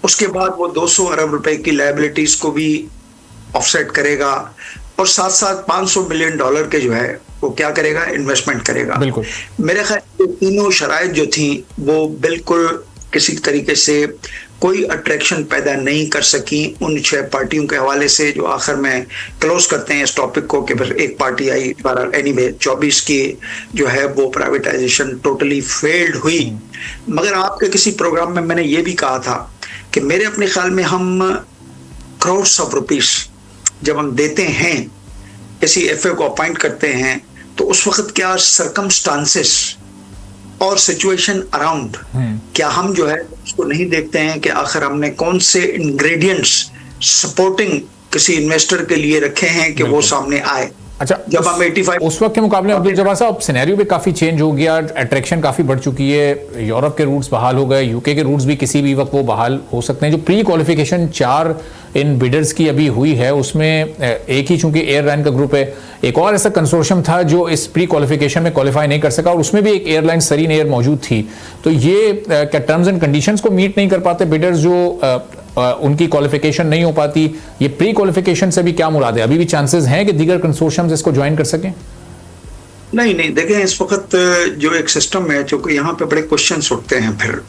उसके बाद वो 200 अरब रुपए की लायबिलिटीज को भी ऑफसेट करेगा, और साथ साथ 500 मिलियन डॉलर के जो है वो क्या करेगा, इन्वेस्टमेंट करेगा। बिल्कुल। मेरे ख्याल ये तीनों शराइत जो थी वो बिल्कुल किसी तरीके से कोई अट्रैक्शन पैदा नहीं कर सकी उन 6 पार्टियों के हवाले से, जो आखिर में क्लोज करते हैं इस टॉपिक को कि फिर एक पार्टी आई। एनीवे 24 की जो है वो प्राइवेटाइजेशन टोटली फेल्ड हुई। मगर आपके किसी प्रोग्राम में मैंने ये भी कहा था कि मेरे अपने ख्याल में हम करोड़्स ऑफ रुपीस जब हम देते हैं, किसी एफए को अपॉइंट करते हैं, तो उस वक्त क्या सरकमस्टांसेस और सिचुएशन अराउंड, क्या हम जो है उसको नहीं देखते हैं कि आखिर हमने कौन से इंग्रेडिएंट्स सपोर्टिंग किसी इन्वेस्टर के लिए रखे हैं कि वो सामने आए। अच्छा, जब हम 85 उस वक्त के मुकाबले अब्दुल जब्बार साहब सिनेरियो भी काफी चेंज हो गया, अट्रैक्शन काफी बढ़ चूकी है, यूरोप के रूट्स बहाल हो गए, यूके के रूट्स भी किसी भी वक्त वो बहाल हो सकते हैं। जो प्री क्वालिफिकेशन 4 इन बिडर्स की अभी हुई है उसमें एक ही चूंकि एयरलाइन का ग्रुप है, एक और ऐसा कंसोर्शियम था जो इस प्री क्वालिफिकेशन में क्वालिफाई नहीं कर सका और उसमें भी एक एयरलाइन सरीन एयर मौजूद थी। तो ये क्या टर्म्स एंड कंडीशंस को मीट नहीं कर पाते बिडर्स, जो उनकी क्वालिफिकेशन नहीं हो पाती? ये प्री क्वालिफिकेशन से भी क्या मुराद है? अभी भी चांसेस हैं कि दीगर कंसोर्शियम्स इसको ज्वाइन कर सकें? नहीं, देखें इस वक्त जो एक सिस्टम है, चूंकि यहाँ पे बड़े क्वेश्चंस उठते हैं फिर,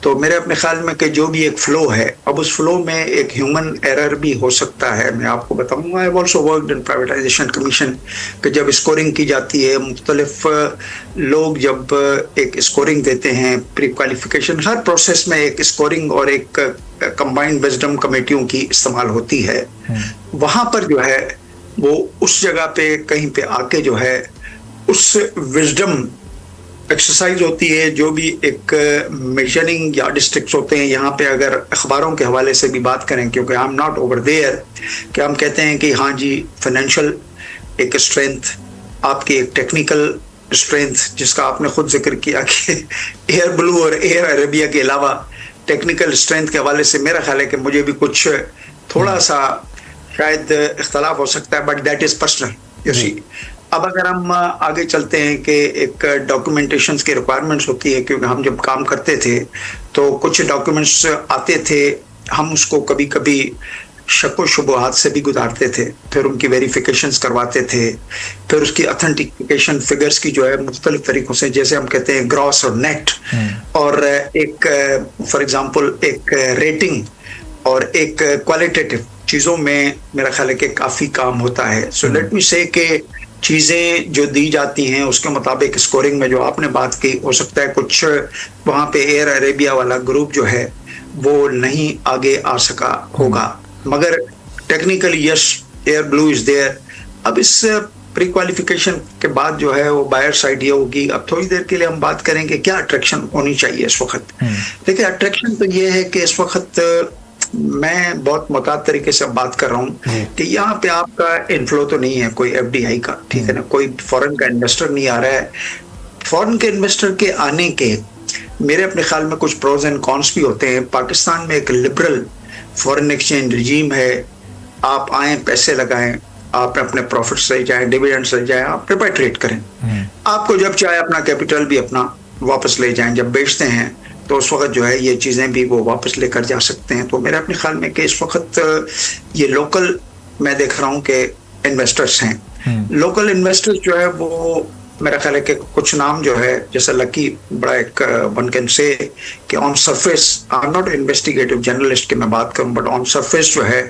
तो मेरे अपने ख्याल में कि जो भी एक फ्लो है, अब उस फ्लो में एक ह्यूमन एरर भी हो सकता है। मैं आपको बताऊंगा, I have also worked in privatisation commission, कि जब स्कोरिंग की जाती है, मुख्तलिफ लोग जब एक स्कोरिंग देते हैं, प्री क्वालिफिकेशन, हर प्रोसेस में एक स्कोरिंग और एक कंबाइंड विजडम कमेटियों की इस्तेमाल होती है। वहां पर जो है वो उस जगह पे कहीं पे आके जो है उस विजडम एक्सरसाइज होती है, जो भी एक मेजरिंग या डिस्ट्रिक्ट्स होते हैं। यहाँ पे अगर अखबारों के हवाले से भी बात करें, क्योंकि I am not over there, कि हम कहते हैं कि हाँ जी फाइनेंशियल एक स्ट्रेंथ, आपकी एक टेक्निकल स्ट्रेंथ, जिसका आपने खुद जिक्र किया कि एयर ब्लू और एयर अरेबिया के अलावा टेक्निकल स्ट्रेंथ के हवाले से मेरा ख्याल है कि मुझे भी कुछ थोड़ा सा शायद इख्तलाफ हो सकता है, but that is personal, you see. अब अगर हम आगे चलते हैं कि एक डॉक्यूमेंटेशन की रिक्वायरमेंट्स होती है, क्योंकि हम जब काम करते थे तो कुछ डॉक्यूमेंट्स आते थे, हम उसको कभी कभी शक व शुबहात से भी गुजारते थे, फिर उनकी वेरिफिकेशंस करवाते थे, फिर उसकी ऑथेंटिकेशन फिगर्स की जो है मुख्तलिफ तरीकों से, जैसे हम कहते हैं ग्रॉस और नेट, और एक फॉर एग्जांपल एक रेटिंग और एक क्वालिटेटिव चीज़ों में मेरा ख्याल है कि काफ़ी काम होता है। सो लेट मी से कि चीज़ें जो दी जाती हैं उसके मुताबिक स्कोरिंग में जो आपने बात की, हो सकता है कुछ वहाँ पे एयर अरेबिया वाला ग्रुप जो है वो नहीं आगे आ सका होगा, मगर technically yes air blue is there. अब इस प्री क्वालिफिकेशन के बाद जो है वो बायर साइड ये होगी। अब थोड़ी देर के लिए हम बात करेंगे क्या अट्रैक्शन होनी चाहिए इस वक्त। देखिए अट्रैक्शन तो ये है कि इस वक्त मैं बहुत मुताद तरीके से बात कर रहा हूँ कि यहाँ पे आपका इनफ्लो तो नहीं है कोई एफडीआई का, ठीक है ना, कोई फॉरेन का इन्वेस्टर नहीं आ रहा है। फॉरेन के इन्वेस्टर के आने के मेरे अपने ख्याल में कुछ प्रोज एंड कॉन्स भी होते हैं। पाकिस्तान में एक लिबरल फॉरेन एक्सचेंज रिजीम है, आप आए पैसे लगाएं, आप अपने प्रॉफिट्स ले जाएं, डिविडेंड्स ले जाएं, आप रिपेट्रिएट करें, आपको जब चाहे अपना कैपिटल भी अपना वापस ले जाएं। जब बेचते हैं तो उस वक्त जो है ये चीज़ें भी वो वापस लेकर जा सकते हैं। तो मेरे अपने ख्याल में कि इस वक्त ये लोकल मैं देख रहा हूँ कि इन्वेस्टर्स हैं, लोकल इन्वेस्टर्स जो है वो मेरा ख्याल है कि कुछ नाम जो है जैसे लकी, बड़ा एक वन कैन से कि on surface, I am not investigative journalist की मैं बात करूं, बट ऑन सरफेस जो है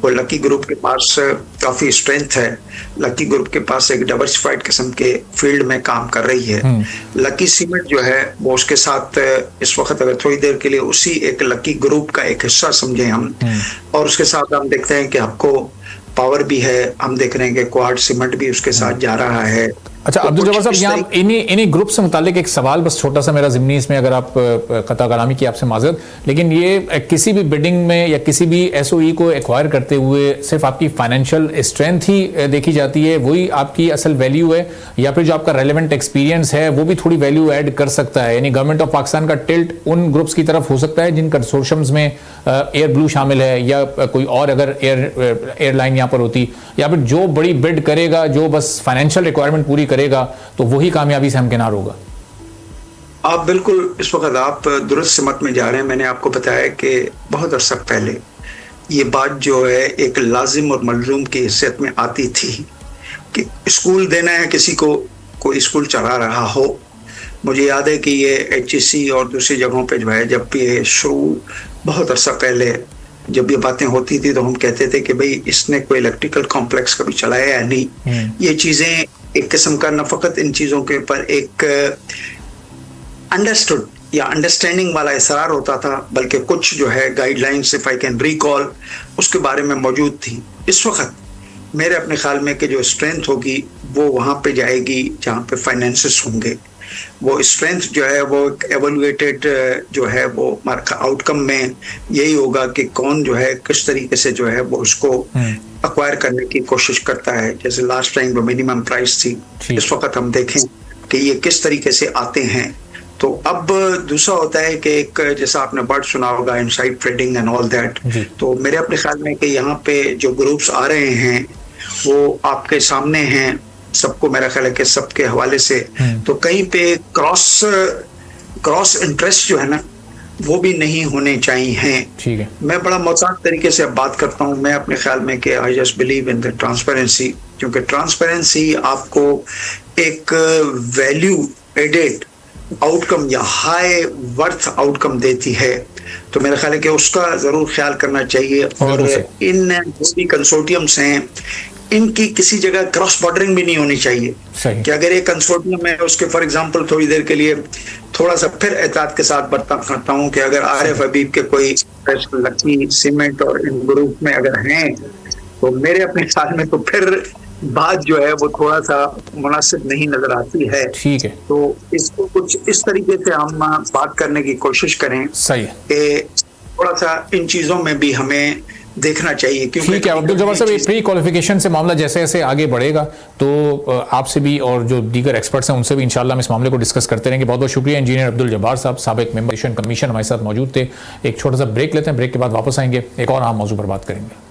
वो लकी ग्रुप के पास काफी स्ट्रेंथ है। लकी ग्रुप के पास एक डाइवर्सिफाइड किस्म के फील्ड में काम कर रही है। लकी सीमेंट जो है वो उसके साथ इस वक्त अगर थोड़ी देर के लिए उसी एक लकी ग्रुप का एक हिस्सा समझे हम, और उसके साथ हम देखते हैं कि आपको पावर भी है, हम देख रहे हैं कि क्वाड सीमेंट भी उसके साथ जा रहा है। अच्छा अब्दुल जब्बार साहब, यहाँ इन्हीं ग्रुप से मुतालिक एक सवाल बस छोटा सा मेरा ज़िम्नी, इसमें अगर आप कता कलामी की आपसे माजरत, लेकिन ये किसी भी बिडिंग में या किसी भी एसओई को एक्वायर करते हुए सिर्फ आपकी फाइनेंशियल स्ट्रेंथ ही देखी जाती है, वही आपकी असल वैल्यू है, या फिर जो आपका रेलेवेंट एक्सपीरियंस है वो भी थोड़ी वैल्यू ऐड कर सकता है? यानी गवर्नमेंट ऑफ पाकिस्तान का टिल्ट उन ग्रुप्स की तरफ हो सकता है जिन कंसोर्शियम्स में एयर ब्लू शामिल है, या कोई और अगर एयरलाइन यहाँ पर होती, या फिर जो बड़ी बिड करेगा, जो बस फाइनेंशियल रिक्वायरमेंट पूरी करेगा, तो वही कामयाबी से हमकिनार होगा? आप बिल्कुल इस वक्त आप दुरुस्त सिमत में जा रहे हैं। मैंने आपको बताया कि बहुत अरसा पहले ये बात जो है एक लाजिम और मलजूम की हैसियत में आती थी कि स्कूल देना है किसी को, कोई स्कूल चला रहा हो। मुझे याद है कि ये HEC और दूसरी जगहों पे जो है जब ये शुरू बहुत अरसा पहले जब ये बातें होती थी तो हम कहते थे कि भाई इसने कोई इलेक्ट्रिकल कॉम्प्लेक्स कभी चलाया या नहीं। ये चीजें एक किस्म का न फकत इन चीजों के ऊपर एक अंडरस्टूड या अंडरस्टैंडिंग वाला इसरार होता था, बल्कि कुछ जो है guidelines if I can recall उसके बारे में मौजूद थी। इस वक्त मेरे अपने ख्याल में कि जो स्ट्रेंथ होगी वो वहां पे जाएगी जहां पे फाइनेंसेस होंगे। वो स्ट्रेंथ जो है वो एवेलुएटेड जो है वो आउटकम में यही होगा कि कौन जो है किस तरीके से जो है वो उसको अक्वायर करने की कोशिश करता है। जैसे लास्ट टाइम जो मिनिमम प्राइस थी, इस वक्त हम देखें कि ये किस तरीके से आते हैं। तो अब दूसरा होता है कि एक जैसा आपने वर्ड सुना होगा inside trading and all that. तो मेरे अपने ख्याल में कि यहाँ पे जो ग्रुप्स आ रहे हैं वो आपके सामने हैं, सबको मेरा ख्याल है कि सबके हवाले से। तो कहीं पे क्रॉस इंटरेस्ट जो है ना वो भी नहीं होने चाहिए। ठीक है, मैं बड़ा मोहतात तरीके से अब बात करता हूँ। मैं अपने ख्याल में कि I just believe in the transparency, क्योंकि ट्रांसपेरेंसी आपको एक वैल्यू एडेड आउटकम या हाई वर्थ आउटकम देती है। तो मेरा ख्याल है कि उसका जरूर ख्याल करना चाहिए। और इन जो भी कंसोर्टियम्स हैं इनकी किसी जगह क्रॉस बॉर्डरिंग भी नहीं होनी चाहिए कि अगर एक कंसोर्टियम है उसके फॉर एग्जांपल थोड़ी देर के लिए थोड़ा सा फिर एहतियात के साथ बर्ता करता हूँ कि अगर आरिफ हबीब के कोई लकी सीमेंट और इन ग्रुप में अगर हैं तो मेरे अपने ख्याल में तो फिर बात जो है वो थोड़ा सा मुनासिब नहीं नजर आती है। ठीक है, तो इसको कुछ इस तरीके से हम बात करने की कोशिश करें। सही है कि थोड़ा सा इन चीजों में भी हमें देखना चाहिए। ठीक है अब्दुल जब्बार साहब, ये प्री क्वालिफिकेशन से मामला जैसे जैसे आगे बढ़ेगा तो आपसे भी और जो दीगर एक्सपर्ट्स हैं उनसे भी इंशाल्लाह हम इस मामले को डिस्कस करते रहेंगे। बहुत बहुत शुक्रिया इंजीनियर अब्दुल जब्बार साहब, साबिक मेंबर कमीशन हमारे साथ मौजूद थे। एक छोटा सा ब्रेक लेते हैं, ब्रेक के बाद वापस आएंगे, एक और अहम मौजू पर बात करेंगे।